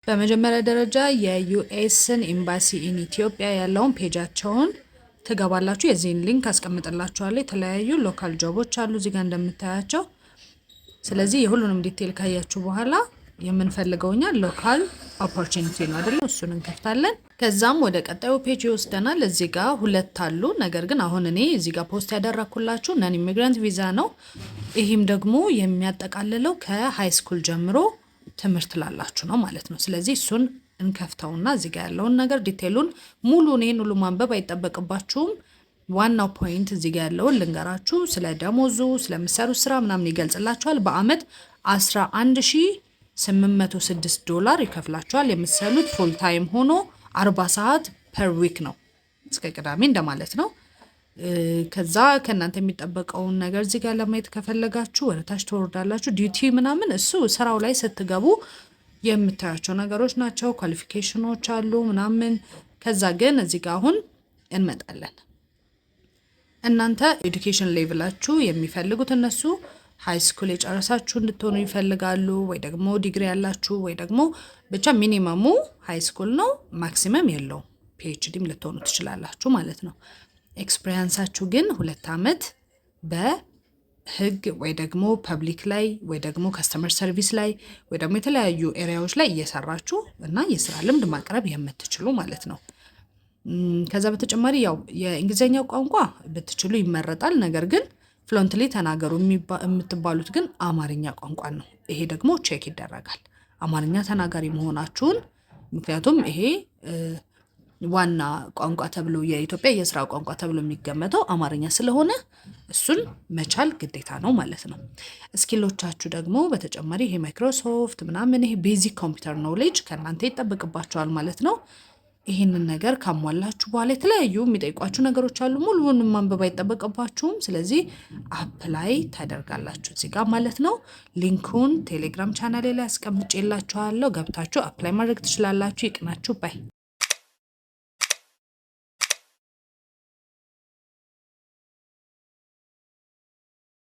በመጀመሪያ ደረጃ የዩኤስን ኤምባሲ ኢን ኢትዮጵያ ያለውን ፔጃቸውን ትገባላችሁ። የዚህን ሊንክ አስቀምጥላችኋለሁ። የተለያዩ ሎካል ጆቦች አሉ እዚህ ጋር እንደምታያቸው። ስለዚህ የሁሉንም ዲቴል ካያችሁ በኋላ የምንፈልገውኛ ሎካል ኦፖርቹኒቲ ነው አይደል? እሱን እንከፍታለን። ከዛም ወደ ቀጣዩ ፔጅ ይወስደናል። እዚህ ጋር ሁለት አሉ። ነገር ግን አሁን እኔ እዚህ ጋር ፖስት ያደረኩላችሁ ነን ኢሚግራንት ቪዛ ነው። ይህም ደግሞ የሚያጠቃልለው ከሃይ ስኩል ጀምሮ ትምህርት ላላችሁ ነው ማለት ነው። ስለዚህ እሱን እንከፍተውና እዚህ ጋር ያለውን ነገር ዲቴሉን ሙሉን ይሄን ሁሉ ማንበብ አይጠበቅባችሁም። ዋናው ፖይንት እዚህ ጋር ያለውን ልንገራችሁ። ስለ ደሞዙ ስለምሰሩት ስራ ምናምን ይገልጽላችኋል። በአመት 11806 ዶላር ይከፍላችኋል። የምትሰሩት ፉል ታይም ሆኖ 40 ሰዓት ፐር ዊክ ነው፣ እስከ ቅዳሜ እንደማለት ነው። ከዛ ከእናንተ የሚጠበቀውን ነገር እዚህ ጋር ለማየት ከፈለጋችሁ ወደ ታች ትወርዳላችሁ። ዲዩቲ ምናምን እሱ ስራው ላይ ስትገቡ የምታያቸው ነገሮች ናቸው። ኳሊፊኬሽኖች አሉ ምናምን። ከዛ ግን እዚህ ጋር አሁን እንመጣለን። እናንተ ኤዱኬሽን ሌቭላችሁ የሚፈልጉት እነሱ ሃይ ስኩል የጨረሳችሁ እንድትሆኑ ይፈልጋሉ፣ ወይ ደግሞ ዲግሪ ያላችሁ፣ ወይ ደግሞ ብቻ ሚኒመሙ ሃይ ስኩል ነው፣ ማክሲመም የለውም። ፒኤችዲም ልትሆኑ ትችላላችሁ ማለት ነው። ኤክስፒሪየንሳችሁ ግን 2 አመት በህግ ወይ ደግሞ ፐብሊክ ላይ ወይ ደግሞ ከስተመር ሰርቪስ ላይ ወይ ደግሞ የተለያዩ ኤሪያዎች ላይ እየሰራችሁ እና የስራ ልምድ ማቅረብ የምትችሉ ማለት ነው። ከዛ በተጨማሪ ያው የእንግሊዘኛ ቋንቋ ብትችሉ ይመረጣል። ነገር ግን ፍሉንትሊ ተናገሩ የምትባሉት ግን አማርኛ ቋንቋ ነው። ይሄ ደግሞ ቼክ ይደረጋል አማርኛ ተናጋሪ መሆናችሁን። ምክንያቱም ይሄ ዋና ቋንቋ ተብሎ የኢትዮጵያ የስራ ቋንቋ ተብሎ የሚገመተው አማርኛ ስለሆነ እሱን መቻል ግዴታ ነው ማለት ነው። ስኪሎቻችሁ ደግሞ በተጨማሪ ይሄ ማይክሮሶፍት ምናምን ይሄ ቤዚክ ኮምፒውተር ኖሌጅ ከእናንተ ይጠበቅባቸዋል ማለት ነው። ይህንን ነገር ካሟላችሁ በኋላ የተለያዩ የሚጠይቋችሁ ነገሮች አሉ። ሙሉውን ማንበብ አይጠበቅባችሁም። ስለዚህ አፕላይ ታደርጋላችሁ እዚህ ጋር ማለት ነው። ሊንኩን ቴሌግራም ቻናሌ ላይ አስቀምጬላችኋለሁ። ገብታችሁ አፕላይ ማድረግ ትችላላችሁ። ይቅናችሁ ባይ